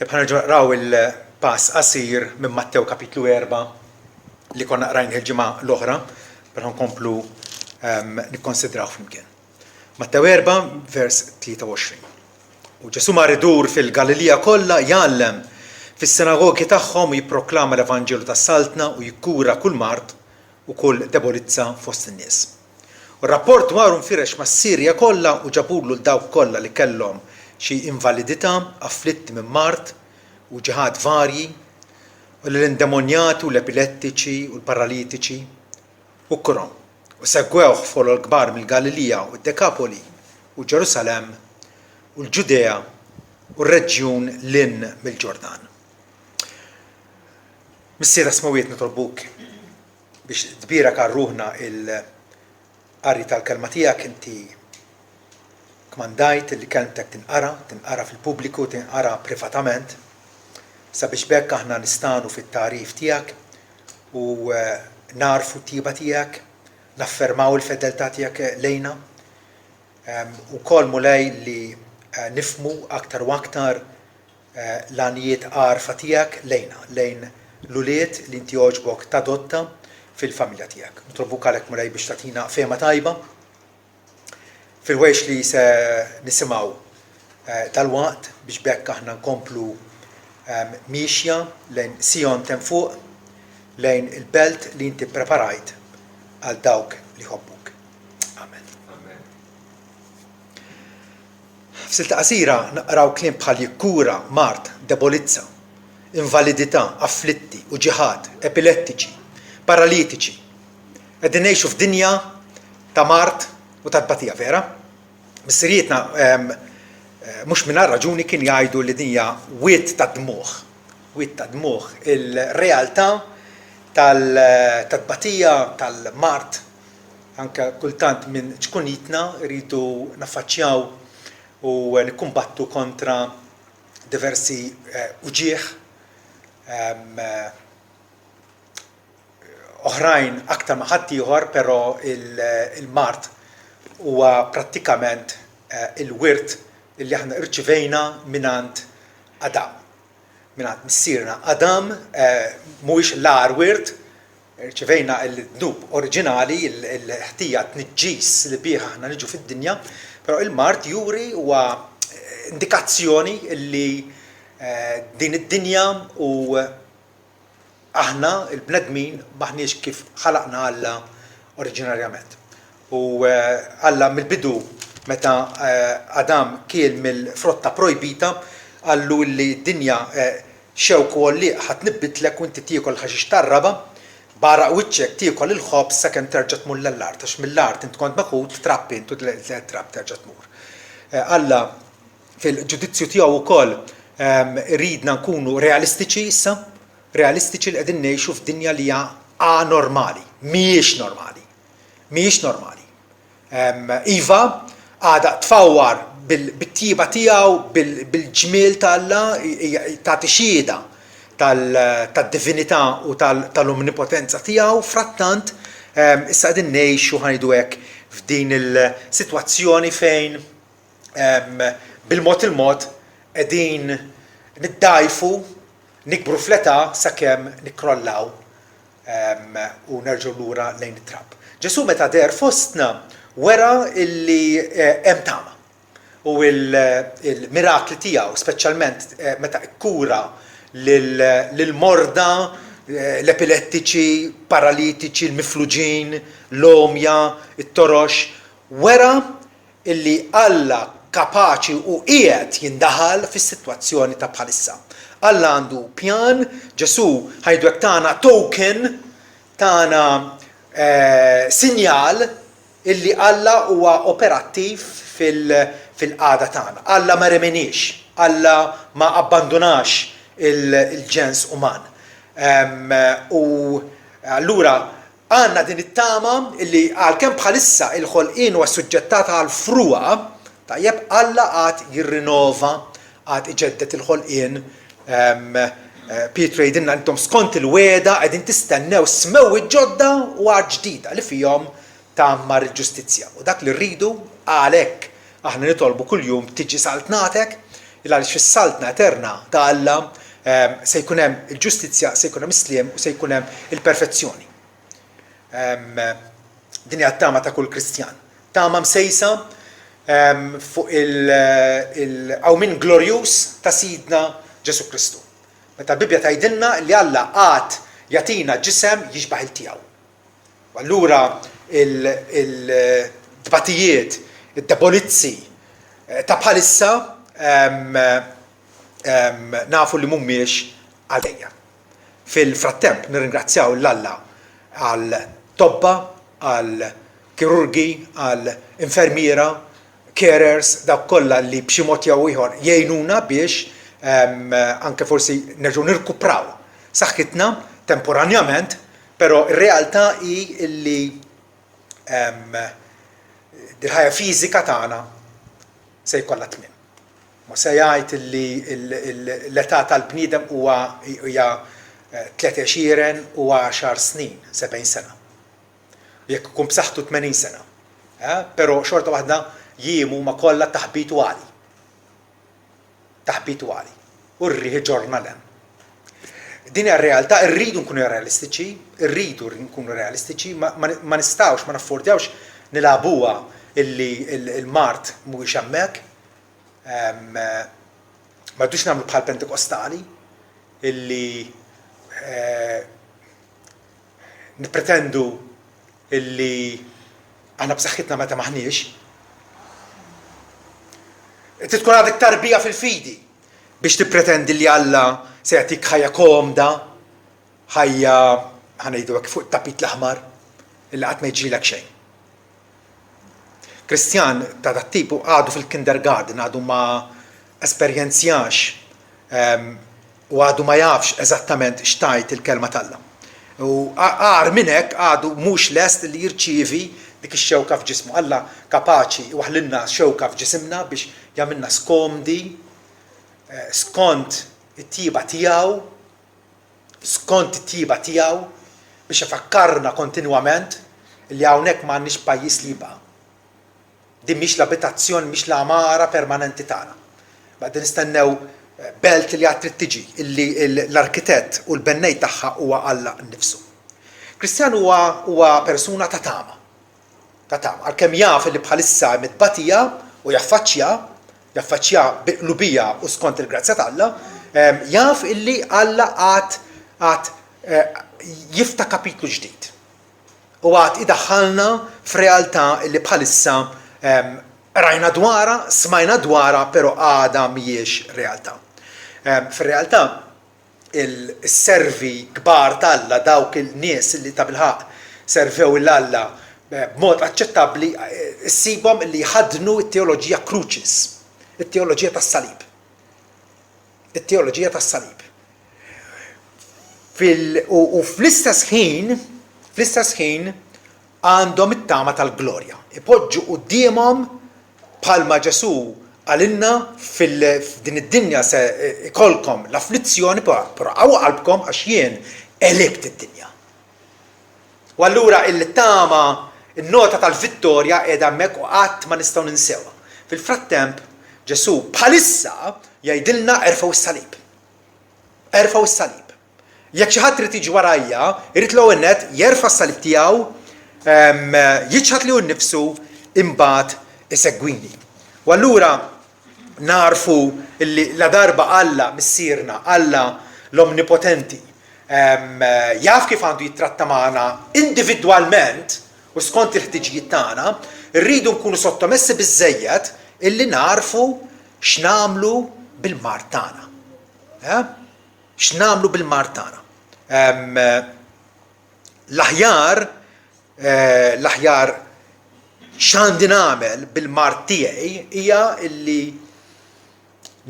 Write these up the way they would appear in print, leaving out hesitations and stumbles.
Bħana raw il-pass qasir minn Mattew kapitlu 4 li konna qrajn il-ġimgħa l-oħra, bħal nkomplu nikkonsidraw flimkien. Mattew 4 vers 23. U Ġesu mar idur fil-Galilija kollha jgħallem fis-sinagogi tagħhom u jipproklama l-Evanġelu tas-saltna u jikkura kull mard u kull debolizza fost in-nies. U r-rapport dwaru nfirex mas-Sirja kollha u ġabulu l-dawk kollha li kellhom xi invalidità, afflitti minn mart u ġihad varji, u l-indemonjati u l-epilettiċi u l-paralitiċi u kurhom. U segwewh folo l-kbar mill-Galilija u d-Dekapoli u Ġerusalem u l-Ġudea u r-reġjun lin mill-Ġordan. Missiera Smawiet nitolbuk biex tbierak għarruħna il-qari tal-kelma tiegħek inti kmandajt li kelmtek tinqara fil-pubbliku, tinqara privatament, sabiex bekk aħna nistanu fit-tarif tiegħek u narfu t-tiba tiegħek, naffermaw il-fedeltà tiegħek lejna, u kol mulej li nifmu aktar u aktar l-għanijiet għarfa tiegħek lejna, lejn l-uliet li inti oġbok tadotta fil-familja tiegħek. Nitlobuk għalhekk mulej biex tagħtina fehma tajba fil-wejx li se nisimgħu tal-waqt biex bekk aħna nkomplu miexja lejn Sion temm fuq, lejn il-belt li inti preparajt għal dawk li ħobbuk. Amen. F'silta qasira naqraw kliem bħal jikkura, mart, debolizza, invalidità, afflitti u ġihad, epilettiċi, paralitiċi. Qegħdin ngħixu f'dinja ta' mart u ta' tbatija, vera? Missirietna mhux mingħajr raġuni kien jgħidu li dinja wiet ta' dmuħ. Wiet ta' dmuħ. Il-realtà tal-tbatija, tal-mart, anke kultant minn ċkunitna rridu naffaċċjaw u nikkumbattu kontra diversi uġieħ oħrajn aktar ma' ħadd ieħor, però il-mart huwa prattikament il-wirt li aħna rċivejna mingħand Adam. Mingħand missierna Adam mhuwiex l-agħar wirt, rċivejna l-dnub oriġinali, l-ħtija tniġġis li bih aħna niġu fid-dinja, però il-mart juri huwa indikazzjoni li din id-dinja u aħna il-bnedmin maħniex kif ħalaqna Alla oriġinarjament. U Alla mill-bidu meta Adam kiel mill-frotta projbita għallu li d-dinja xewku li ħadd nibbitlek u inti tiekol ħaxix tarraba, baraq wiċċek tiekol il-ħobb sakemm terġa' tmur l-art, għax mill-art int kont maħud trappi intu trapp terġa' tmur. Alla fil-ġudizzju tiegħu wkoll ridna nkunu realistiċi issa, realistiċi li qegħdin ngħixu f'dinja li hija anormali, mhijiex normali. Mhijiex normali. Iva għada tfawwar bit-tjiba tiegħu, bil-ġmiel ta' tagħti xhieda tad-divinità u tal-omnipotenza tiegħu, frattant issa qegħdin ngħixu ħanidu hekk f'din il-sitwazzjoni fejn bil-mod il-mod qegħdin niddajfu, nikbru fl-età sakemm nikkrollaw u nerġgħu lura lejn it-trapp. Ġesu meta der fostna wera illi hemm tama u il-mirakli tiegħu, speċjalment meta kkura lil-morda, l-epilettiċi, paralitiċi, l-mifluġin, l-omja, it-torox, wera illi Alla kapaċi u qiegħed jindaħal fis-sitwazzjoni ta' bħalissa. Alla għandu pjan, Ġesu ħajdu hekk tagħna token, tagħna sinjal illi Alla huwa operattiv fil-qagħda tagħna. Alla ma remenix, Alla ma abbandonax il-ġens uman. U allura għandna din it-tama illi għalkemm bħalissa il-ħolqien huwa suġġettata għal fruqa, tajjeb Alla għad jirrinova, għad iġeddet il-ħolqien. Pietru jgħidilna intom skont il-weda qegħdin tistennew smewwiet ġodda u għad ġdida li fihom tagħmmar il-ġustizzja. U dak li rridu għalhekk aħna nitolbu kuljum tiġi saltnatek għaliex fis-saltna eterna ta' Alla se jkun hemm il-ġustizzja, se jkun hemm is-sliem u se jkun hemm il-perfezzjoni. Din hija t-tama ta' kull Kristjan. Tama msejsa fuq il-qawmin glorjuż ta' Sidna Ġesu Kristu. Meta l-Bibja tgħidilna li Alla qatt jagħtina ġisem jiġbaħ il-tiegħu. Allura il-dbatijiet, id-debolizzi ta' bħalissa nafu li mhumiex għalejja. Fil-frattemp nirringrazzjaw l-Alla għal tobba, għal kirurgi, għal infermiera, carers, dawk kollha li b'xi mod jew ieħor jgħinuna biex anke forsi nerġgħu nirkupraw saħħitna temporanjament, però r-realtà hi li il-ħajja fiżika tagħna se jkollha tmiem. Ma se jgħid li l-età tal-bniedem hija 23 u 10 snin, 70 sena. Jekk ikun b'saħħtu 80 sena. Però xorta waħda jiem huma kollha taħbit għali. Taħbit għali. U rrieħ ġorna lem. Din hija r-realtà, irridu nkunu realistiċi, ma nistgħux, ma naffordjawx nilagħbuha illi il-Mart mhuwiex hemmhekk. Ma rridux nagħmlu bħal Pentekostali illi nippretendu illi aħna b'saħħitna meta maħniex. Tkun għadek tarbija fil-fidi biex tippretendi li Alla se jagħtik ħajja komda, ħajja ħanejdu hekk fuq it-tapit l-aħmar illi qatt ma jġrilek xejn. Kristjan ta' dat-tipu għadu fil-kindergarten, għadu ma esperjenzjax u għadu ma jafx eżattament x'tajt il-kelma tal-Alla. U għar minn hekk għadu mhux lest li jirċievi dik ix-xewka f'ġismu. Alla kapaċi waħlilna xewka f'ġisimna biex jagħmilna skomdi skont it-tiba tiegħu, biex ifakkarna kontinwament li hawnhekk m'għandniex pajjiż li jibqa'. Din mhix l-abitazzjoni, mhix l-amara permanenti tagħna. Baqgħet nistennew belt li għad trid tiġi, illi l-arkitett u l-bennej tagħha huwa Alla nnifsu. Kristjan huwa persuna ta' tama. Għalkemm jaf li bħalissa mitbatija u jaffaċċja biqlubija u skont il-grazzja ta' Alla, jaf illi Alla għad jifta kapitlu ġdid. U għad idaħħalna f'realtà illi bħalissa rajna dwara, smajna dwara, però għada mhijiex realtà. Fir-realtà il-servi kbar tal-Alla, dawk il-nies li ta' bilħaq servew l-Alla b'mod aċċettabbli, issibhom li jħaddnu t-teoloġija crucis, it-teoloġija tas-salib. It-teoloġija tas-salib. U fl-istess ħin għandhom it-tama tal-glorja. Ipoġġu qudiemhom bħalma Ġesu għalinna f'din id-dinja se ikolkom l-afflizzjoni, però għaw qalbkom għax jien elekt id-dinja. U allura il-tama, il-nota tal-vittorja qiegħda hemmhekk u qatt ma nistgħu ninsewha. Fil-frattemp Ġesu bħalissa jgħidilna erfgħu s-salib. Erfgħu s-salib. Jekk xi ħadd irid jiġi warajja, irid l-ewwel nett jerfa' s-salib tiegħu, jiġħad lihu nnifsu imbagħad isegwini. U allura narfu li la darba Alla missierna, Alla l-omnipotenti, jaf kif għandu jittratta magħna individwalment u skont il-ħtiġijiet tagħna, rridu nkunu sottomessi biżżejjed illi narfu x'nagħmlu bil-mart tagħna. X'nagħmlu bil-mart tagħna. L-aħjar x'għandi nagħmel bil-mart tiegħi hija illi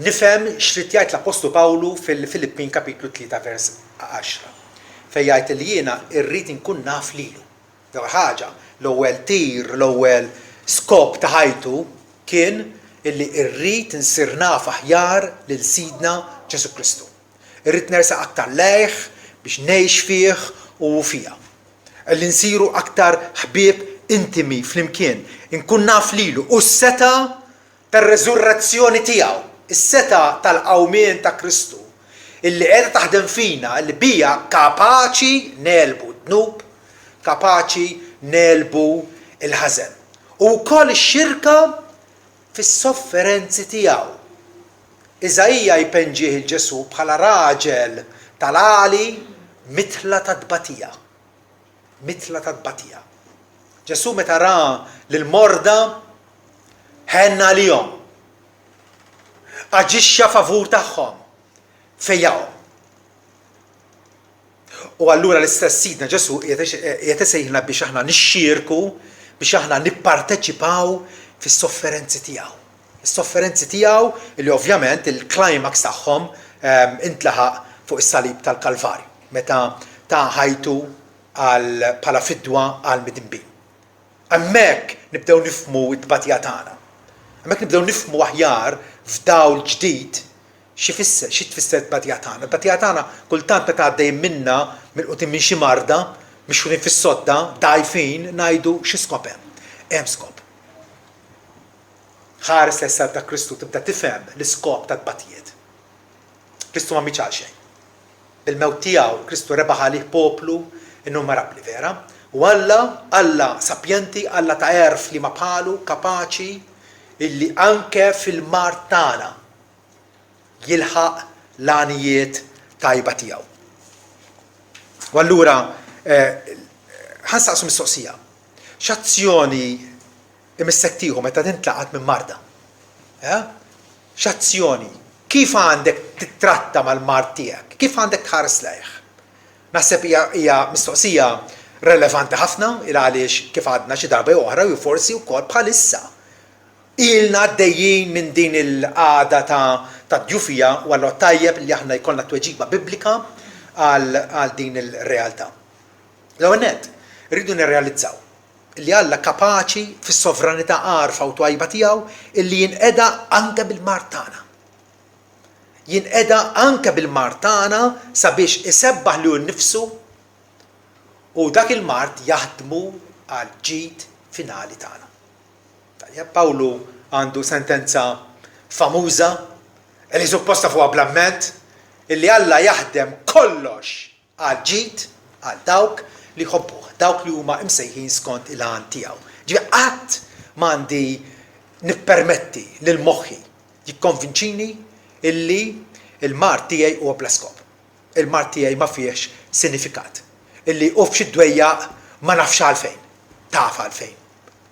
nifhem x'rid jgħid l-Apostlu Pawlu fil-Filippin kapitlu 3 vers 10. Fejn jgħid li jiena rrid inkun naf lilu. Daw ħaġa l-ewwel tir, l-ewwel skop ta' ħajtu kien illi rrid insir naf aħjar lil Sidna Ġesu Kristu. Irrid nersaq aktar lejh biex ngħix fih u fiha. Illi nsiru aktar ħbieb intimi flimkien, inkun naf lilu u s-seta tar-reżurrezzjoni tiegħu. is-seta tal-qawmien ta' Kristu illi qiegħda taħdem fina li bija kapaċi nelbu d-dnub, kapaċi nelbu il-ħażen. U wkoll ix-xirka fis-sofferenzi tiegħu. Iżajja jpenġih il-Ġesu bħala raġel tal-għali mitla ta' tbatija. Mitla ta' tbatija. Ġesu meta ra lill-morda ħenna lihom. Aġixxa favur tagħhom. Fejjahom. U allura l-istess sidna Ġesu qiegħed isejħilna biex aħna nixxierku, biex aħna nipparteċipaw fis-sofferenzi tiegħu. Is-sofferenzi tiegħu li ovvjament il-climax tagħhom intlaħaq fuq is-salib tal-Kalvarju meta ta' ħajtu bħala fidwa għal midinbin. Hemmhekk nibdew nifhmu t-tbatija tagħna. Hemmhekk nibdew nifhmu aħjar f'dawl ġdid xi tfisser t-tbatija tagħna. T-tbatija tagħna kultant meta għaddejjin minnha milqutin minn xi marda, mixxurin fis-sodda, dgħajfin ngħidu xi skop hemm. Hemm skop. Ħares l-essar ta' Kristu tibda tifhem l-iskop ta' tbatijiet. Kristu ma miċ xejn. Bil-mewt tiegħu Kristu rebaħ għalih poplu innumerabbli vera. U Alla sapjenti, Alla ta' erf li ma bħalu kapaċi illi anke fil-mart tagħna jilħaq l-għanijiet tajba tiegħu. U allura ħansaqsu mistoqsija. X'azzjoni imissek tieħu meta tintlaqat minn marda? X'azzjoni? Kif għandek titratta mal-mart tiegħek? Kif għandek tħares lejh? Naħseb hija mistoqsija relevanti ħafna il għaliex kif għadna xi darba oħra u forsi wkoll bħalissa. Ilna għaddejjin minn din il-qagħda ta' djufija u allura tajjeb li aħna jkollna tweġiba biblika għal din il-realtà. L-ewwel nett, rridu nirrealizzaw li Alla kapaċi fis-sovranità għarfa u twajba tiegħu illi jinqeda anke bil-mart tagħna. Jinqeda anke bil-mart tagħna sabiex isebbaħ lihu nnifsu u dak il-mart jaħdmu għal ġid finali tagħna. Pawlu għandu sentenza famuża li supposta fuqha blamment illi Alla jaħdem kollox għal ġid għal dawk li jħobbuh, dawk li huma imsejħin skont il-għan tiegħu. Ġifieri qatt m'għandi nippermetti lil moħħi jikkonvinċini illi il-mart tiegħi huwa bla skop. Il-mart tiegħi ma fihx sinifikat. Illi hu f'xi dwejjaq ma nafx għalfejn, taf għalfejn.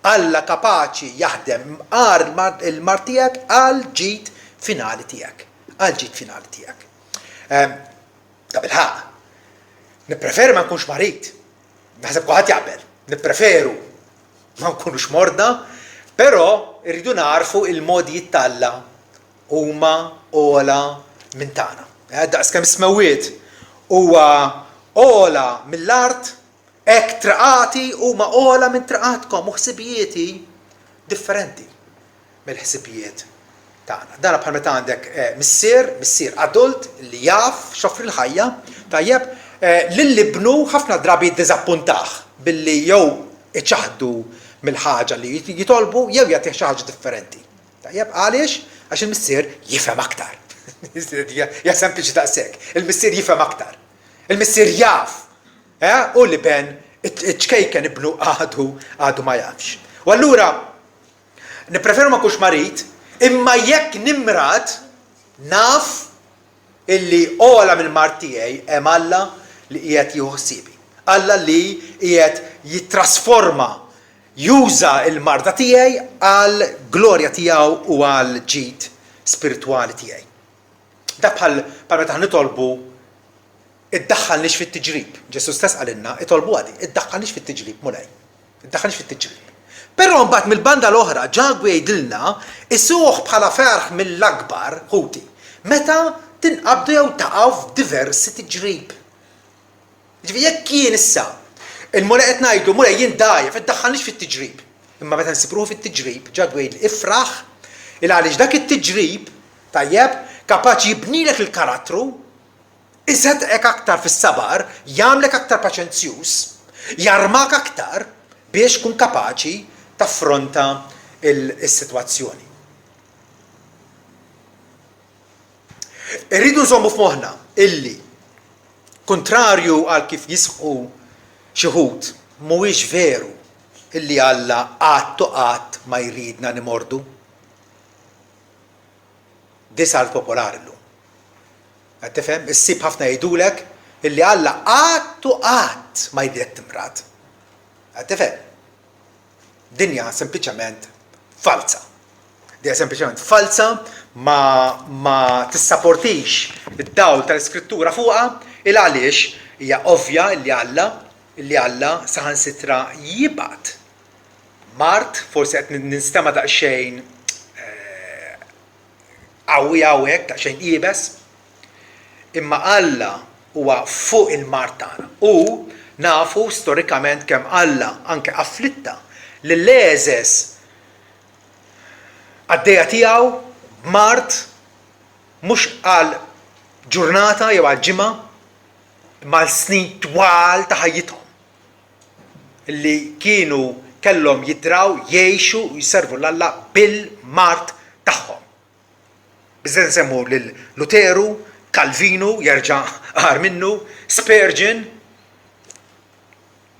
Alla kapaċi jaħdem il-mart tiegħek għal ġid finali tiegħek. Għal ġid finali tiegħek. Ta' bil-ħaq, nippreferi ma nkunx marit. Naħseb kulħadd jaqbel. Nippreferu ma nkunux morda, però irridu narfu il-modi jittalla huma ola minn tagħna. Daqskemm smewwiet huwa ola mill-art hekk traqati huma ola minn traqatkom u ħsibijieti differenti mill-ħsibijiet tagħna. Dana bħal meta għandek missier adult li jaf xofri l-ħajja, tajjeb lill-ibnu ħafna drabi jiddiżappuntaħ billi jew iċaħdu mill-ħaġa li jitolbu jew jagħtih xi ħaġa differenti. Tajjeb għaliex? Għax il-missier jifhem aktar. Ja sempliċi daqshekk. Il-missier jifhem aktar. Il-missier jaf. U li ben iċkejken ibnu għadu ma jafx. U allura nippreferu ma kux marit, imma jekk nimrat naf illi ola minn mart tiegħi hemm Alla li qiegħed jieħu ħsibi. Alla li qiegħed jittrasforma juża l-marda tiegħi għal glorja tiegħu u għal ġid spiritwali tiegħi. Dak bħal meta nitolbu iddaħħalniex fit-tiġrib. Ġesu stess għalilna, itolbu għadi, iddaħħalniex fit-tiġrib mulej. Iddaħħalniex fit-tiġrib. Però mbagħad mill-banda l-oħra ġagwi jgħidilna isuh bħala ferħ mill-akbar ħuti. Meta tinqabdu jew taqgħu f'diversi tiġrib. Ġifieri jekk jien issa il-mulej qed ngħidu mulej jien dajjef iddaħħalniex fit-tiġrib. Imma meta nsibruh fit-tiġrib ġagwi jgħidli ifraħ il għaliex dak it-tiġrib tajjeb kapaċi jibnilek il-karattru iżedqek aktar fis-sabar, jagħmlek aktar paċenzjuż, jarmak aktar biex kun kapaċi taffronta is-sitwazzjoni. Irridu nżommu f'moħħna illi kontrarju għal kif jisħu xi ħud mhuwiex veru illi Alla qatt ma jridna nimordu. Disal popolari llum. Qed tifhem? Issib ħafna jgħidulek illi Alla qatt ma jridek timrad. Qed tifhem? Dinja sempliċement falsa. Dinja sempliċement falsa ma tissapportix id-dawl tal-iskrittura fuqha il għaliex hija ovvja illi Alla saħansitra jibgħat Mart, forsi qed ninstema' daqsxejn qawwi hawnhekk daqsxejn qiebes, imma Alla huwa fuq il-Mart tagħna. U nafu storikament kemm Alla anke afflitta lill-Eżes għaddejja tiegħu b'Mart mhux għal ġurnata jew għal ġimgħa imma għal snin twal ta' ħajjithom illi kienu kellhom jidraw jgħixu u jservu l-Alla bil-Mart tagħhom. Biżżejjed nsemmu lil Luteru, Calvinu jerġa' għar minnu, Spurgeon,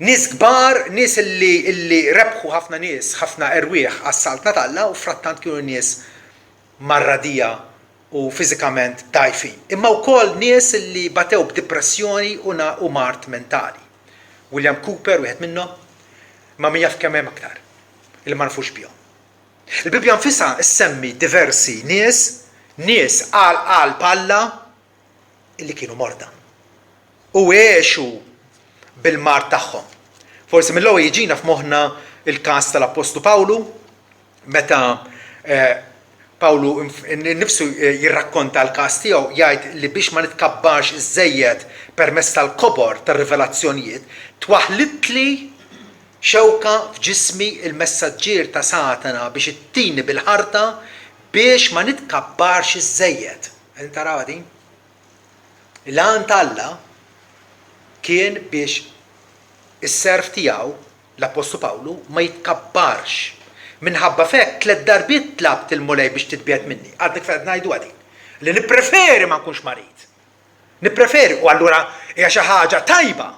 nies kbar, nies illi rebħu ħafna nies, ħafna erwieħ għas-saltna tal-Alla u frattant kienu nies marradija u fiżikament dgħajfin. Imma wkoll nies illi batew b'depressjoni u mart mentali. William Cooper wieħed minnhom, ma min jaf kemm hemm aktar illi ma nafux bihom. Il-Bibja nfisha issemmi diversi nies għal Alla illi kienu morda u għexu bil-mart tagħhom. Forsi mill-ewwel jiġina f'moħħna il-każ tal-Apostlu Pawlu, meta Pawlu nnifsu jirrakkonta l-każ tiegħu jgħid li biex ma nitkabbarx iżejjed permezz tal-kobor tar-rivelazzjonijiet twaħħlitli xewka f'ġismi il-messaġġier ta' Satana biex ittini bil-ħarta biex ma nitkabbarx iżejjed. Qed taraw din? Il-għan tal-Alla kien biex is-serv tiegħu l-Apostlu Pawlu ma jitkabbarx. Minħabba fekk 3 darbiet tlabt il-mulej biex titbiet minni. Għadnek fed ngħidu għadin. Li nippreferi ma nkunx marit. Nippreferi u allura hija xi ħaġa tajba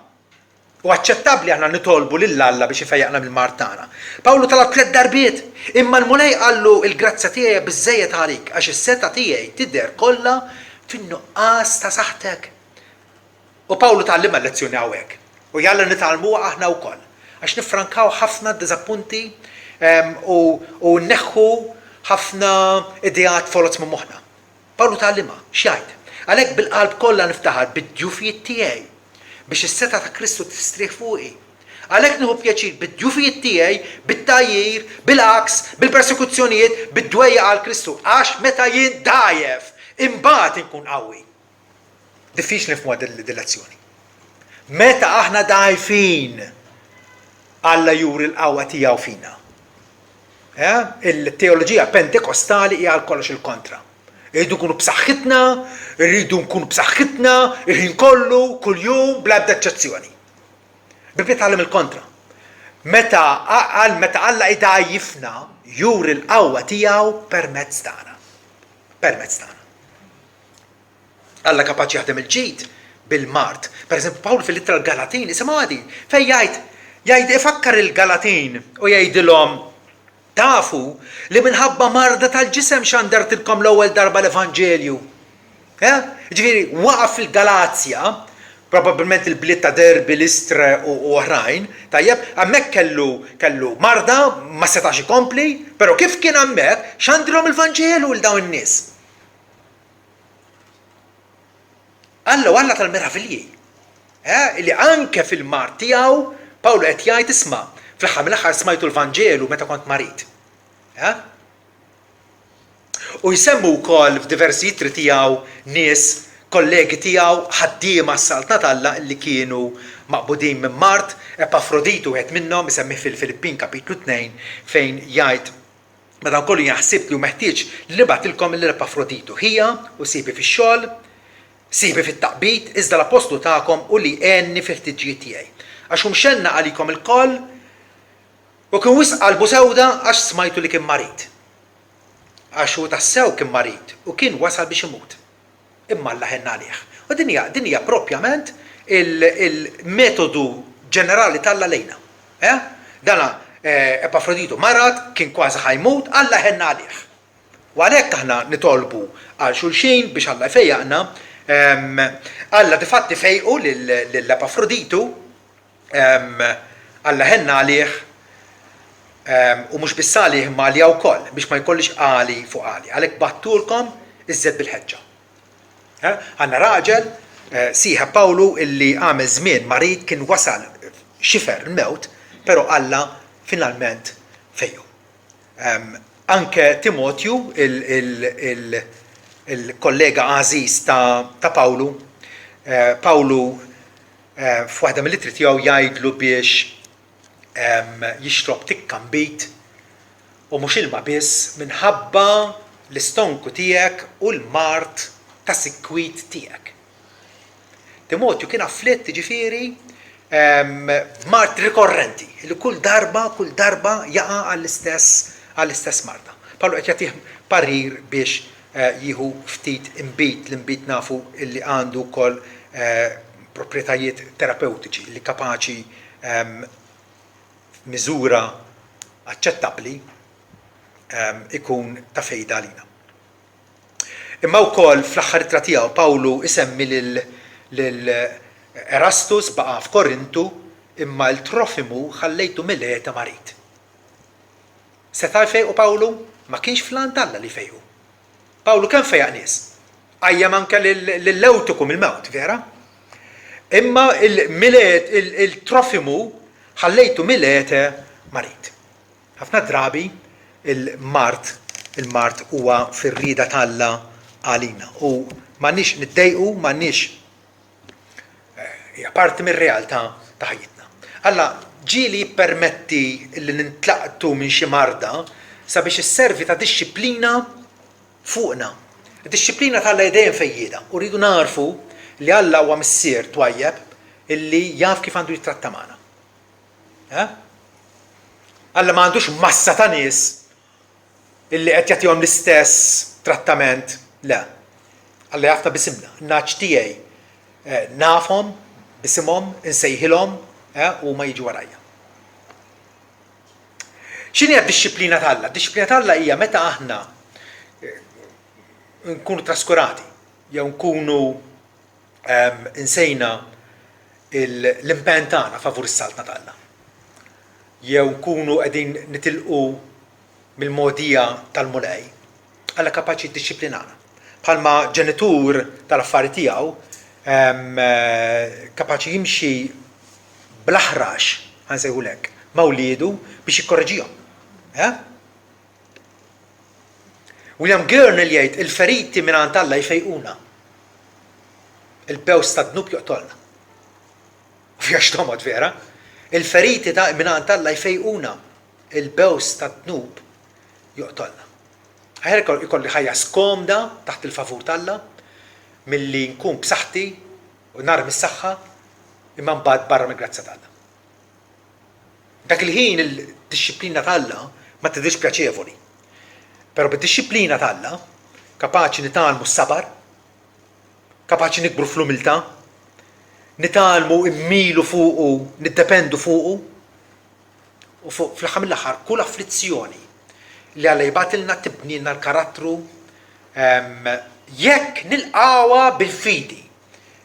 u aċċettabbli aħna nitolbu lill-Alla biex ifejjaqna mill-mart tagħna. Pawlu talab 3 darbiet, imma l-mulej qallu l-grazzja tiegħi biżżejjed għalik għax is-seta tiegħi tidher kollha fin-nuqqas ta' saħtek. U Pawlu tgħallimha l-lezzjoni hawnhekk. U jalla nitgħallmuha aħna wkoll għax nifrankaw ħafna diżappunti u neħħu ħafna idejat forot minn moħħna. Pawlu tgħallimha x'jgħid. Għalhekk bil-qalb kollha niftaħar bid-djufijiet tiegħi biex is-seta ta' Kristu tistrieħ fuqi. Għalhekk nieħu pjaċir bid-djufijiet tiegħi, bit-tajjir, bil-aks, bil-persekuzzjonijiet, bid-dwejja għal Kristu. Għax meta jien dajjef, imbagħad inkun qawwi. Diffiċli nifhmuha din-lezzjoni. Meta aħna dgħajfin, Alla juri l-qawwa tiegħu fina. Il-teoloġija pentekostali hija għal kollox il-kontra. Irridu nkunu b'saħħitna, il-ħin kollu, kuljum, bla ebda eċċezzjoni. Bibli tgħallem il-kontra. Meta Alla idgħajjifna juri l-qawwa tiegħu permezz tagħna. Alla kapaċi jaħdem il-ġid bil-mart. Pereżempju Pawl fil-Littra l-Galatin isimgħu għadin fejn jgħid ifakkar il-Galatin u jgħidilhom tafu li minħabba marda tal-ġisem xandartilkom l-ewwel darba l-Evanġelju. Ġifieri waqaf fil-Galazja, probabbilment il-bliet ta' Derbi, Listra u oħrajn, tajjeb, hemmhekk kellu marda ma setax ikompli, però kif kien hemmhekk xandilhom il-Vanġelu lil dawn in-nies. Alla tal-meravilji. Li anke fil-mart tiegħu Pawlu qed jgħid isma' fl-aħħar mill-aħħar smajtu l-Vanġelu meta kont marit. U jsemmu wkoll f'diversi jittri tiegħu nies, kollegi tiegħu ħaddiema s-saltna tal-Alla li kienu maqbudin minn Mart, Epafroditu wieħed minnhom isemmi fil-Filippin kapitlu 2 fejn jgħid meta kollu jaħsib li hu meħtieġ li nibgħatilkom l-Epafroditu hija u sibi fix-xogħol, sibi fit-taqbid, iżda l-apostlu tagħkom u li għenni fil-ħtiġijiet tiegħi. Għax mxenna għalikom il-koll u kien wisq qalbu sewda għax smajtu li kien marit. Għax hu tassew kien marit u kien wasal biex imut. imma Alla ħenna għalih. U din hija proprjament il-metodu ġenerali tal-Alla lejna. Dana Epafroditu marat, kien kważi ħajmut, Alla ħenna għalih. U għalhekk aħna nitolbu għal xulxin biex Alla jfejjaqna. Alla difatti fejqu lill-Epafroditu, Alla ħenna għalih, u mhux biss għalih imma għalija wkoll biex ma jkollix għali fuq għali. Għalhekk battulkom iżjed bil-ħeġġa. Għandna raġel sieħeb Pawlu illi għamel żmien marid kien wasal xifer il-mewt, però Alla finalment fejju. Anke Timotju, il-kollega għażiż ta' Pawlu, Pawlu f'waħda mill-ittri tiegħu jgħidlu biex jixrob tikkambit u mhux ilma biss minħabba l-istonku tiegħek u l-mart ta' sikwit tiegħek. Timotju kien afflitt ġifieri mart rikorrenti li kull darba jaqa' għall-istess marda. Pawlu qed jagħtih parir biex jieħu ftit imbit l-imbit nafu illi għandu wkoll proprjetajiet terapeutiċi li kapaċi miżura aċċettabbli ikun ta' fejda għalina. Imma wkoll fl-aħħar ittra tiegħu Pawlu isemmi lil Erastus baqa' f'Korintu imma l-Trofimu ħallejtu Mileta marit. Seta' jfejqu Pawlu? Ma kienx flan Alla li fejqu. Pawlu kemm fejaq nies? Għajjem anke lill-Ewtiku mill-mewt, vera? Imma il-Trofimu ħallejtu Mileta marit. Ħafna drabi il-mart huwa fir-rieda tal-Alla għalina. U m'għandniex niddejqu, m'għandniex hija parti mir-realtà ta' ħajjitna. Alla ġieli jippermetti li nintlaqtu minn xi marda sabiex isservi ta' dixxilpina fuqna. Id-dixxilpina tal-Alla dejjem fejjieda u rridu narfu li Alla huwa missier twajjeb illi jaf kif għandu jitratta magħna. Alla ma għandux massa ta' nies illi qed jagħtihom l-istess trattament, le. Alla jafna bisimna, n-naċ tiegħi nafhom bisimhom, insejħilhom u ma jiġu warajja. X'inhi d-dixxilpina tal-Alla? D-dixxilpina tal-Alla hija meta aħna nkunu traskurati jew nkunu insejna l-impenn tagħna favur is-saltna tal-Alla. Jew nkunu qegħdin nitilqu mill-mogħdija tal-mulej. Alla kapaċi jiddixxiplinana. Bħalma ġenitur tal-affarijiet tiegħu kapaċi jimxi bl-aħrax ħansejħulek ma' wliedu biex jikkorreġihom. William Gurnall jgħid il-feriti mingħand Alla jfejquna. Il-bews tad-dnub joqtolna. Fiha x'tomod vera? Il-feriti mingħand Alla jfejquna. Il-bews tad-dnub joqtolna. Ħajja ikolli ħajja skomda taħt il-favur tal-Alla milli nkun b'saħħti u nar mis-saħħa imma mbagħad barra mill-grazzja tal-Alla. Dak il-ħin il-dixxilpina tal-Alla ma tidhirx pjaċevoli. Però bid-dixxilpina tal-Alla kapaċi nitgħallmu s-sabar, kapaċi nikbru fl-umiltà, nitgħallmu immilu fuqu, niddependu fuqu u fl-aħħar mill-aħħar kull afflizzjoni li Alla jibgħatilna tibnilna l-karattru jekk nilqawha bil-fidi,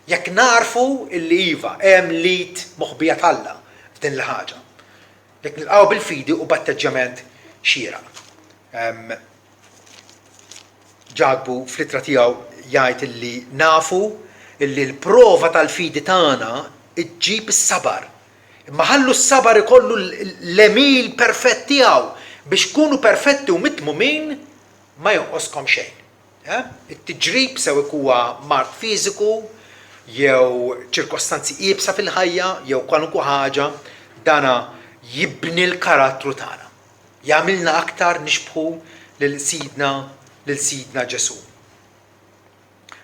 jekk narfu illi iva hemm lit moħbija tal-Alla f'din il-ħaġa. Jekk nilqawha bil-fidi u b'atteġġament xieraq. Ġagbu fl-ittra tiegħu jgħid illi nafu illi l-prova tal-fidi tagħna iġġib is-sabar. Imma ħallu s-sabar ikollu l-emil perfett tiegħu biex kunu perfetti u mitmumin ma jonqoskom xejn. It-tiġrib sew huwa mart fiżiku jew ċirkostanzi qiebsa fil-ħajja jew kwalunkwe ħaġa dana jibni l-karattru tagħna. Jagħmilna aktar nixbħu lil Sidna Ġesu.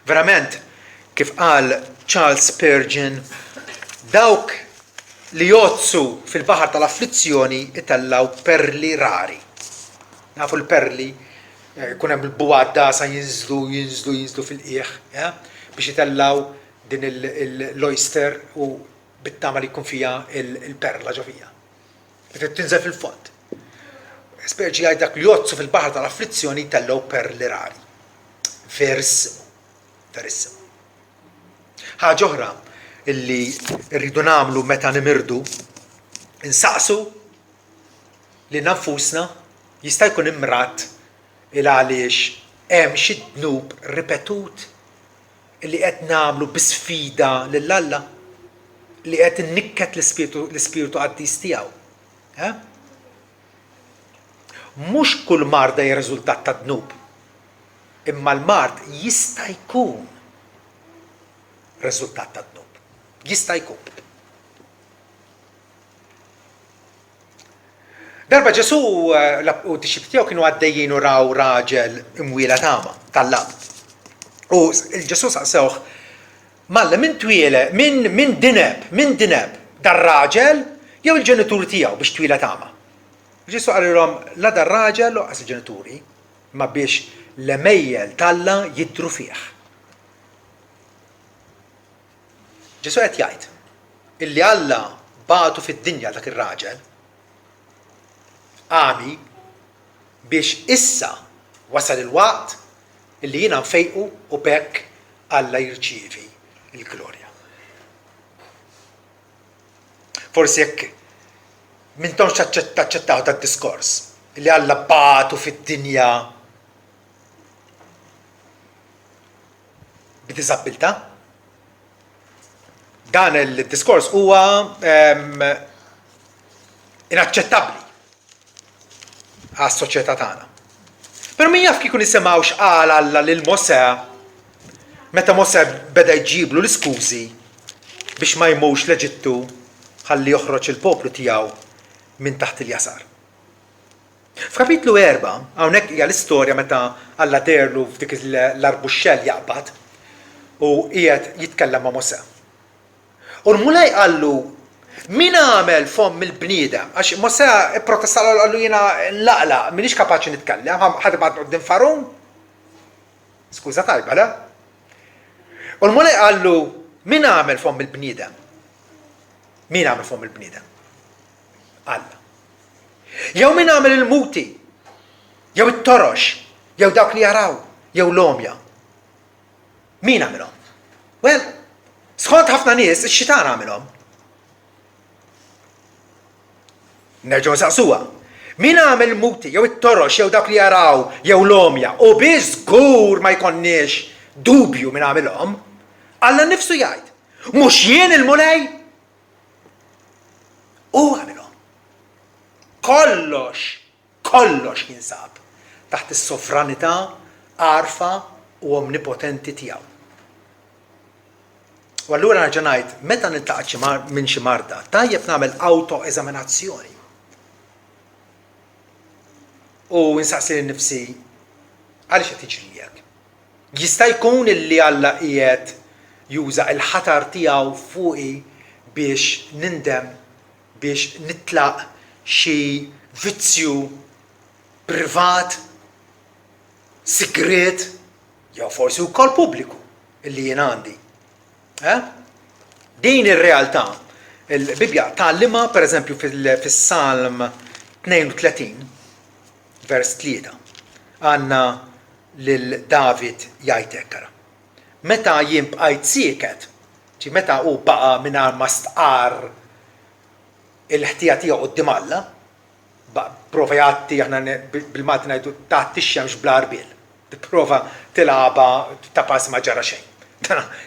Verament, kif qal Charles Spurgeon, dawk li jozzu fil-baħar tal-afflizzjoni itellaw perli rari. Nafu l-perli Kun hemm il-buwadda sa jinżlu fil-qiegħ, biex jitellaw din l-oyster u bit-tama li jkun fija il-perla ġo fija. Tinżel fil-fond. Esperti jgħid dak li jozzu fil-baħar tal-afflizzjoni jtellaw perli rari. Verissimo. Ħaġa oħra illi rridu nagħmlu meta nimirdu, insaqsu li nafusna jista' jkun imrat il għaliex hemm xi dnub ripetut li qed nagħmlu bi sfida lil Alla li qed innikket l-ispiritu qaddis tiegħu. Mhux kull marda hija riżultat ta' dnub, imma l-mard jista' jkun riżultat ta' dnub. Jista' jkun. Darba Ġesu u d-disċipli tiegħu kienu għaddejjin u raw raġel imwiela tama tal-lam. U Ġesu saqsewh, Malla min twiele, min dineb dar-raġel jew il-ġenituri tiegħu biex twiela tama. Ġesu qalilhom la dar-raġel loqqas il-ġenituri, ma biex l-emejjel talla jidhru fih. Ġesu qed jgħid illi Alla bagħtu fid-dinja dak ir-raġel għami biex issa wasal il-waqt illi jiena nfejqu u bekk Alla jirċievi il-glorja. Forsi jekk m'intomx taċċettaw tad-diskors illi Alla bagħtu fid-dinja b'diżabilità. Dan il-diskors huwa inaċċettabbli għas-soċjetà tagħna. Però min jaf kieku nisimgħu x'qal Alla lil Mosè meta Mosè beda jġiblu l-iskużi biex ma jmux l-Eġittu ħalli joħroġ il-poplu tiegħu minn taħt il-jasar. F'kapitlu 4 hawnhekk hija l-istorja meta Alla derlu f'dik l-arbuxxell jaqbad u qiegħed jitkellem ma' Mosè. U l-mulej qallu min għamel fomm il-bniedem, għax Mosè protestal għallu jiena nlaqla, minix kapaċi nitkellem, ħad ibgħat qudiem Farun? Skuża tajba, le? U l-mulej qallu min għamel fomm il-bniedem? Min għamel fomm il-bniedem? Alla. Jew min għamel il-muti, jew it-torox, jew dawk li jaraw, jew l-omja. Min għamilhom? Well, skont ħafna nies ix-xitan għamilhom. Nerġgħu nsaqsuha. Min għamel il-muti, jew it-torox, jew dawk li jaraw, jew l-omja, u biex żgur ma jkollniex dubju min għamilhom, Alla nnifsu jgħid, mhux jien il-mulej? U għamilhom. Kollox jinsab taħt is-sovranità għarfa u omnipotenti tiegħu. U allura nerġa' ngħid, meta niltaqa' minn xi marda, tajjeb nagħmel autoeżaminazzjoni. U nsaqsi nnifsi għaliex qed jiġri hekk. Jista' jkun illi Alla qiegħed juża l-ħatar tiegħu fuqi biex nindem, biex nitlaq xi vizzju privat, sigriet, jew forsi wkoll pubbliku illi jien għandi. Din ir-realtà il-Bibja tgħallimha pereżempju fis-Salm 32 vers 3 għandna lil David jgħid hekk. Meta jien bqajt sieket, meta hu baqa' mingħajr ma stqar il-ħtija tiegħu quddiem Alla, prova jagħti aħna bil-Malti ngħidu tagħti x-xemx bla rbiel. Tipprova tilagħba ta' pass ma ġara xejn.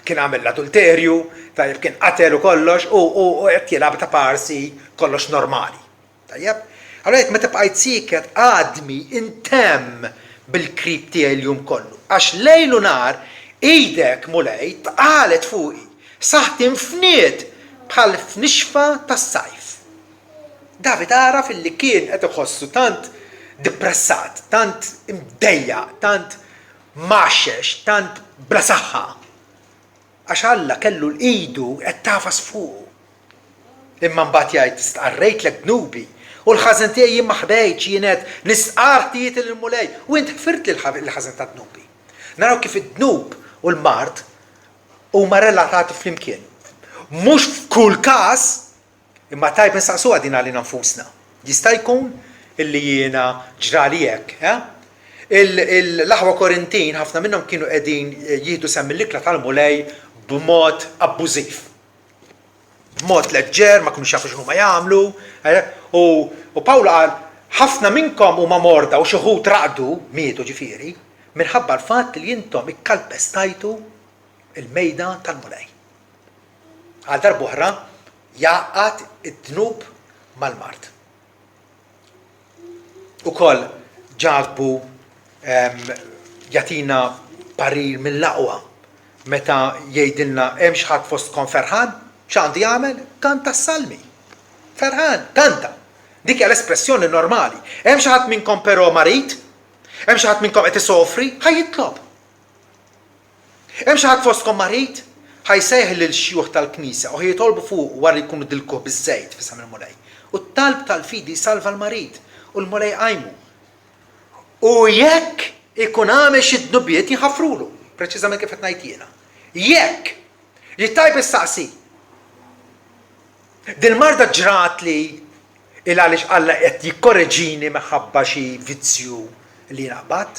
Kien għamel l-adulterju, tajjeb kien qatel u kollox, u qed jilgħab ta' parsi kollox normali. Tajjeb? Allura meta bqajt sieket għadmi intemm bil-krib tiegħi l-jum kollu. Għax lejl u nar ejdek mulej tqalet fuqi, saħt infniet bħal f'nixfa tas-sajf. David għaraf illi kien qed iħossu tant depressat, tant imdejjaq, tant maxxex, tant bla saħħa. Għax Alla kellu l-idu qed tafas fuqu. Imma mbagħad jgħid stqarrejtlek dnubi u U l-ħażen tiegħi jien ma ħbejtx jienet nisqar tiet il-mulej u int ħfirt l-ħażen ta' dnubi. Naraw kif id-dnub u l-mart huma relatati flimkien. Mhux f'kull każ imma tajb insaqsuha din għalina nfusna. Jista' jkun illi jiena ġrali hekk, l-aħwa Korintin ħafna minnhom kienu qegħdin jieħdu semm l-ikla tal-mulej b'mod abbużiv. B'mod leġġer, ma kinux jafu x'huma jagħmlu, u Pawla qal ħafna minnkom huma morda u xi wħud raqdu mietu ġifieri minħabba l-fatt li intom ikkalpestajtu il-mejda tal-mulej. Għal darba oħra jaqgħad id-dnub mal-mart. Ukoll ġabu jatina parir mill-laqwa meta jgħidilna hemm xi ħadd fostkom ferħan, x'għandu jagħmel? Kanta s-salmi. Ferħan, kanta. Dik hija l-espressjoni normali. Hemm xi ħadd minnkom però marit? Hemm xi ħadd minnkom qed isofri? Ħajjitlob. Hemm xi ħadd fostkom marit? ħajsejħ lil xjuħ tal-Knisja u jitolbu fuq wara jkunu dilkuh biż-żejt fisam il-mulej. U t-talb tal-fidi salva l-marit u l-mulej qajmu. U jekk ikun għamel xi dnubiet jħaffrulu, preċiżament kif qed ngħid jiena. Jekk li tajb issaqsi. Din marda ġrat li il għaliex Alla qed jikkorreġini minħabba xi vizzju li naqbad,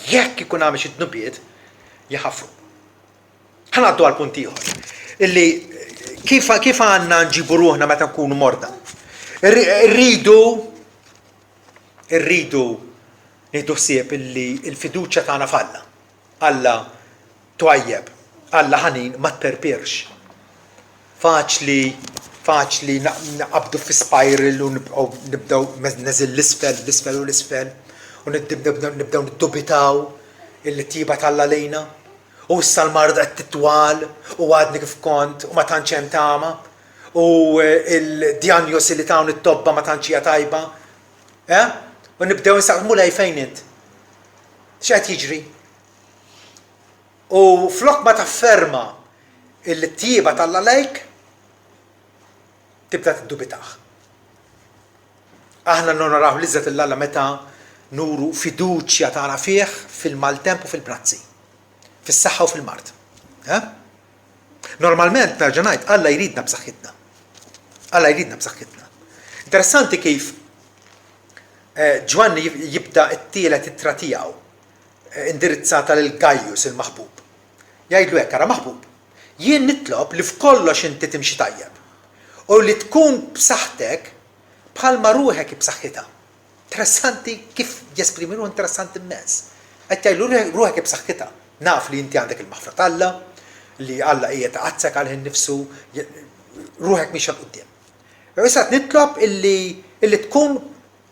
jekk ikun għamel xi dnubiet jħaffru. Ħanaddu għal punt ieħor. Illi kif għandna nġibu ruħna meta nkunu morda. Irridu nieħdu ħsieb illi l-fiduċja tagħna falla. Alla twajjeb, Alla ħanin ma tperpirx. Faċli naqbdu fi spiral u nibdew neżil l-isfel u nibdew niddubitaw il-tiba tal-Alla lejna. U issa l-marda qed titwal u għadni kif kont u ma tantx hemm tama u l-djanjosi li tawn it-tobba ma tantx hija tajba. U nibdew nsaqsu mulej fejn int. X'qed jiġri? U flok ma tafferma il-tieba tal-Alla lejk tibda tiddubitaħ. Aħna nonoraw l-iżżet l-Alla meta nuru fiduċja tagħna fih fil-maltemp u fil-brazzi. Fis-saħħa u fil-mart. Normalment nerġa' ngħid Alla jridna b'saħħitna. Alla jridna b'saħħitna. Interessanti kif Ġwanni jibda t-tielet ittra tiegħu indirizzata lil Gajjus il-maħbub. Jgħidlu hekk ara maħbub, jien nitlob li f'kollox inti timxi tajjeb u li tkun b'saħħtek bħalma ruħek b'saħħitha. Interessanti kif jesprimi ruħ interessanti immens. Qed jgħidlu ruħek b'saħħitha. Naf li inti għandek il-maħfra Alla, li Alla hija taqazzek għal innifsu, ruħek mhix għal quddiem. Issa nitlob illi tkun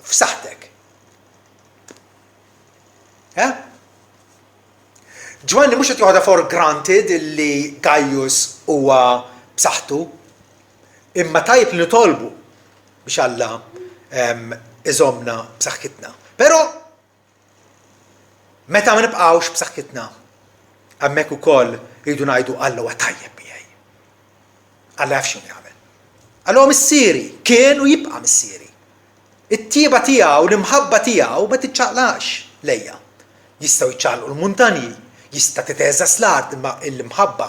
f'saħħtek. Ġwanni mhux qed joħodha for granted illi Gajjus huwa b'saħħtu, imma tajb li nitolbu biex Alla iżomna b'saħħitna. Però meta ma nibqgħux b'saħħitna, hemmhekk ukoll jridu ngħidu Alla huwa tajjeb miegħi. Alla jaf x'inhu jagħmel. Alla huwa missieri, kien u jibqa' missieri. It-tieba tiegħu, l-imħabba tiegħu ma tiċċaqlax lejja. Jistgħu jiċċaqlqu l-muntanji, jista' titeżas l-art, imma l-imħabba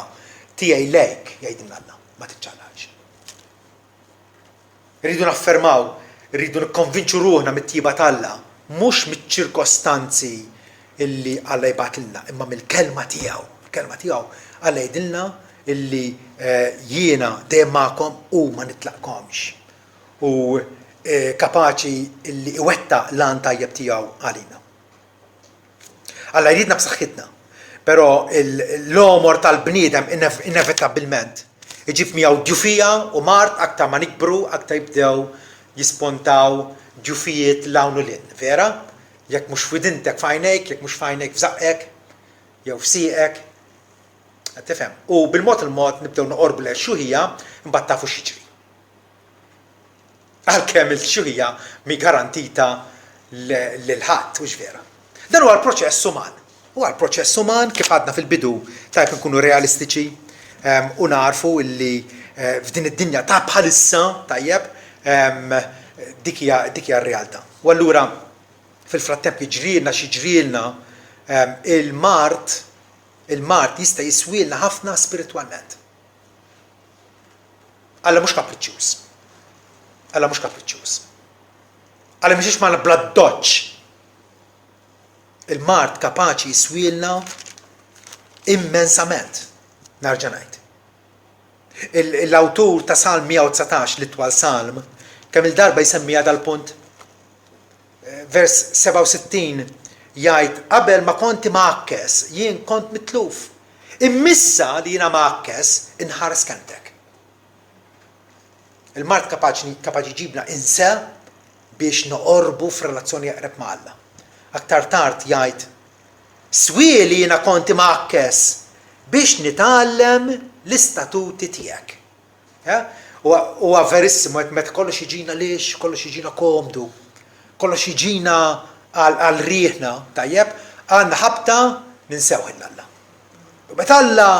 tiegħi lejk jgħidilna Alla ma tiċċaqlax. Irridu naffermaw, irridu nikkonvinċu ruħna mit-tieba tal-Alla, mhux miċ-ċirkostanzi illi Alla jibgħatilna, imma mill-kelma tiegħu. Il-kelma tiegħu Alla jgħidilna illi jiena dejjem magħkom u ma nitlaqkomx. U kapaċi illi iwetta l-għan tajjeb tiegħu għalina. Alla jridna b'saħħitna, però l-omor tal-bniedem inevitabilment iġib miegħu ġufija u mart aktar ma nikbru, aktar jibdew jispontaw ġufijiet l-hawn u lin, vera? Jekk mhux f'idintek f'għajnejk, jekk mhux f'għajnejk f'żaqek, jew f'sieqek, qed tifhem. U bil-mod il-mod nibdew noqorbu l-xuħija imbagħad tafu x'jiġri. Għalkemm il-xuħija mi garantita lil ħadd mhux vera. Dan huwa l-proċess uman. Huwa l-proċess uman kif għadna fil-bidu tajb nkunu realistiċi u narfu illi f'din id-dinja ta' bħalissa tajjeb dik hija r-realtà. U allura fil-frattemp jiġrilna x'jiġrilna il-mart jista' jiswielna ħafna spiritwalment. Alla mhux kapriċċjuż. Alla mhux kapriċċjuż. Alla mhix magħna bla doċċ. Il-mart kapaċi jiswielna immensament. Narġa' ngħid. L-awtur ta' Salm 119 l-itwal Salm kemm il-darba jsemmiha dal-punt. Vers 67 jgħid qabel ma konti ma'akkes, jien kont mitluf. Immissa li jiena ma'akkes inħares kemtek. Il-mart kapaċi ġibna insa biex noqorbu f'relazzjoni jaqreb ma' Alla. Aktar tard jgħid swieli jiena konti ma'akkes biex nitgħallem l-istatuti tiegħek. Huwa verissimo meta kollox jiġina lix, kollox jiġina komdu, kollox jiġina għal riħna, tajjeb, għandna ħabta ninsew Alla. U meta Alla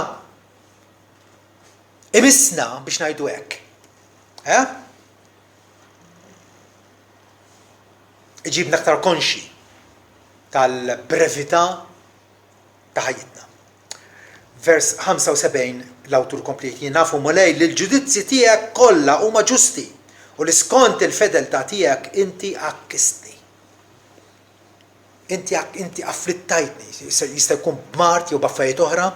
imisna biex ngħidu hekk. Iġibna aktar konxi tal-brevità ta' ħajjitna. Vers 75 l-awtur komplet nafu mulej li l-ġudizzi tiegħek kollha huma ġusti u li skont il-fedeltà tiegħek inti akkistni. Inti afflittajtni, jista' jkun b'mart jew b'affarijiet oħra.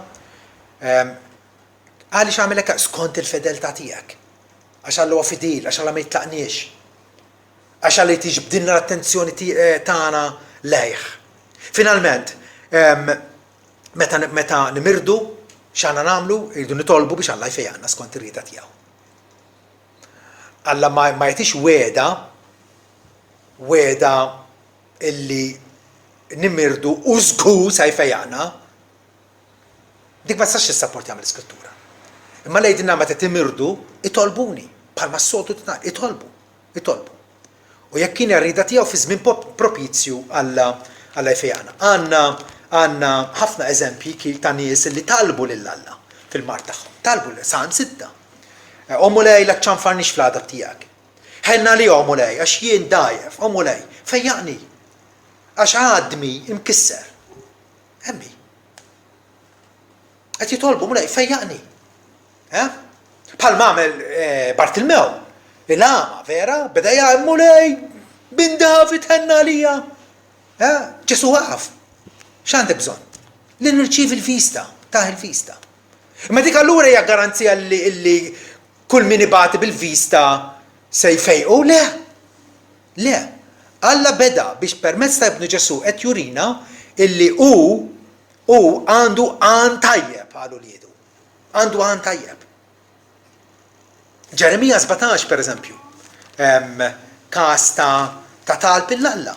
Għaliex għamel hekk skont il-fedeltà tiegħek. Għax Alla huwa fidil, għax Alla ma jitlaqniex. Għax Alla tiġbdilna l-attenzjoni tagħna lejh. Finalment, meta nimirdu, x'għandna nagħmlu, irridu nitolbu biex Alla jfejjaqna skont ir-rieda tiegħu. Alla ma jagħtix weda illi nimirdu u żgur se jfejjaqna. Dik ma tistax tissapporti għamel l-Iskrittura. Imma lejdinna meta timirdu, itolbuni, bħalma s-soltu itolbu. U jekk kien ir-rieda tiegħu fi żmien propizju Alla jfejjaqna. Għandna ħafna eżempji ta' nies li talbu lil Alla fil-mart tagħhom. Talbu Salm 6. Omulej la ċanfarnix fl-għadab tiegħek. Ħenna li omulej għax jien dajjef, omulej fejjaqni. Għax għadmi imkisser. Emmi. Qed jitolbu mulej fejjaqni. Bħal m'għamel Bartilmew. Il-għama, vera, beda jgħid mulej bin David ħenna lija. Ġesu għaf. X'għandek bżonn? Li nirċievi l-vista, taħ il-vista. Imma dik allura hija garanzija li kull min ibati bil-vista se jfejqu? Le. Alla beda biex permezz ta' Ibnu Ġesu qed jurina illi hu għandu għan tajjeb qalu li jedu. Għandu għan tajjeb. Ġeremija 17 pereżempju. Każ ta' talb il-Alla.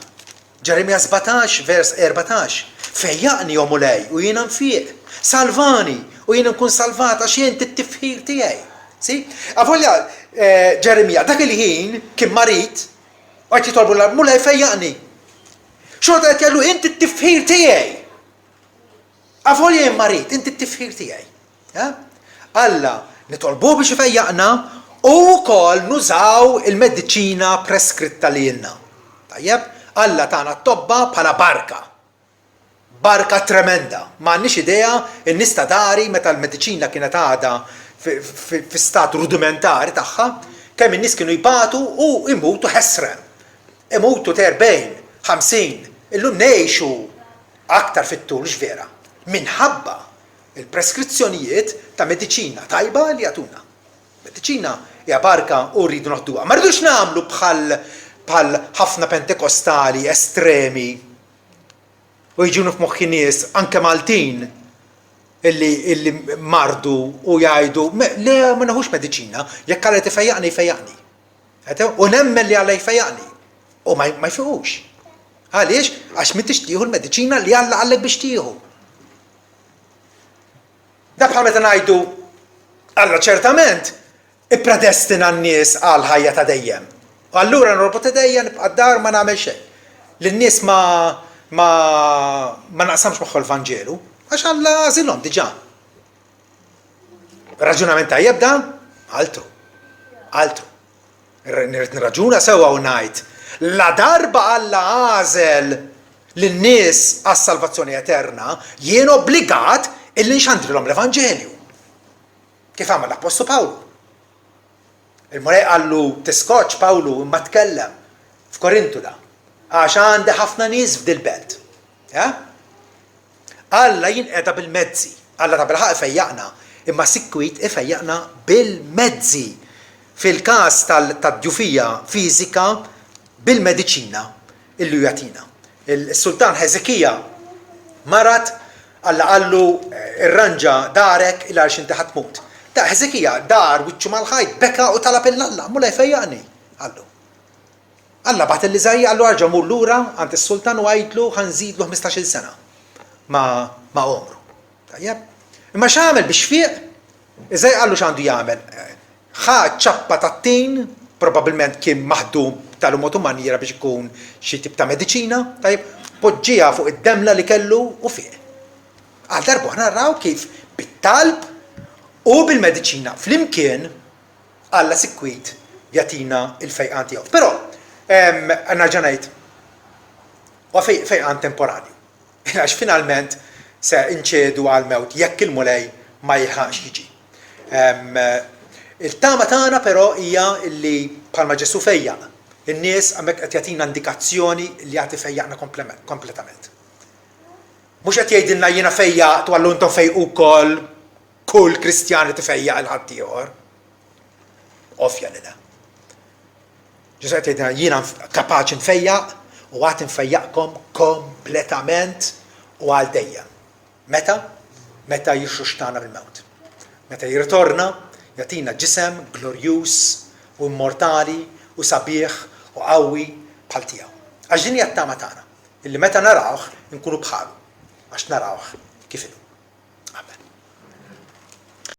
Ġeremija 17 vers 14. Fejjaqni omulej u jiena nfieq. Salvani u jiena nkun salvata għax jien tit-tifħir tiegħi. Għavolja Ġeremija, dak il-ħin kien marit, u għet jitolbu l-mulej fejjaqni. Xorta għet jallu, inti t-tifħir tijaj. Għavolja jen marit, inti t-tifħir tijaj. Alla, nitolbu biex fejjaqna u kol nużaw il-medicina preskritta li jenna. Tajjeb, Alla tana t-tobba pala barka. Barka tremenda. Ma nix idea, il-nista dari meta l-medicina kienet għada fi stat rudimentari tagħha, kemm in-nies kienu jbatu u imutu ħesrem. Imutu 40, 50, illum ngħixu aktar fit-tul x'vera. Minħabba il-preskrizzjonijiet ta' mediċina tajba li jagħtuna. Mediċina hija barka u rridu naħduha. Ma rridux nagħmlu bħal ħafna pentekostali estremi u jiġunu f'moħħi nies anke Maltin illi mardu u jgħidu, le ma naħux mediċina, jekk Alla tifejjaqni jfejjaqni. U nemmen li Alla jfejjaqni. U ma jfiqux. Għaliex? Għax m'intix tieħu l-mediċina li Alla għallek biex tieħu. Da bħal meta ngħidu Alla ċertament ippredestina n-nies għal ħajja ta' dejjem. U allura norbot idejja nibqa' d-dar ma nagħmel xejn. Lin-nies ma naqsamx magħhom l-Vanġelu. Għax Alla għażilhom diġà. Raġunament tajjeb dan? Altru. Nirid niraġuna sewa u ngħid, la darba Alla għażel lin-nies għas-salvazzjoni eterna, jien obbligat illi nxandrilhom l-Evanġelju. Kif għamel l-Apostlu Pawlu. Il-Mulej qallu tiskoċ Pawlu imma tkellem f'Korintu da, għax għandi ħafna nies f'dil belt. Alla jinqeda bil-mezzi, Alla ta' bilħaq ifejjaqna, imma sikwit ifejjaqna bil-mezzi. Fil-każ tad-djufija fiżika bil-mediċina illi jagħtina. Il-Sultan Heżekija marat Alla qallu irranġa darek il għaliex inti ħatmut. Ta' Heżekija dar wiċċu mal-ħajt beka u talab il-Alla, Mulej fejjaqni. Għallu. Alla bat il-Iżajja għallu għarġa mur lura għand is-Sultan u għajdlu ħanżidlu 15-il sena ma' omru. Tajjeb. Imma x'għamel biex fieq? Iżajja għallu x'għandu jagħmel. Ħa ċappa tat-tin, probabbilment kien maħdum tal-mod maniera biex ikun xi tip ta' mediċina, tajjeb, poġġiha fuq id-demla li kellu u fieq. Għal darbu naraw kif bit-talb u bil-mediċina flimkien Alla sikwit jagħtina il-fejqan tiegħu. Però nerġa' ngħid huwa fejqan temporanju. Għax finalment se inċedu għal-mewt jekk il-Mulej ma jilħaqx jiġi. Il-tama tagħna però hija li bħalma Ġesu fejjaq, in-nies hemmhekk qed jagħtina indikazzjoni li qed ifejjaqna kompletament. Mhux qed jgħidilna jiena fejjaqt u għallu intom fejqu wkoll kull Kristjan li tifejjaq il ħadd ieħor. Ovvja li le. Ġesu qed jgħidilna jiena kapaċi nfejjaq u għad nfejjaqkom kompletament u għal dejjem. Meta? Meta jixruxtana bil-mewt. Meta jirritorna jagħtina ġisem glorjuż u immortali u sabiħ u qawwi bħal tiegħu. Għax din hija t-tama tagħna, illi meta narawh inkunu bħalu, għax narawh kif inhu.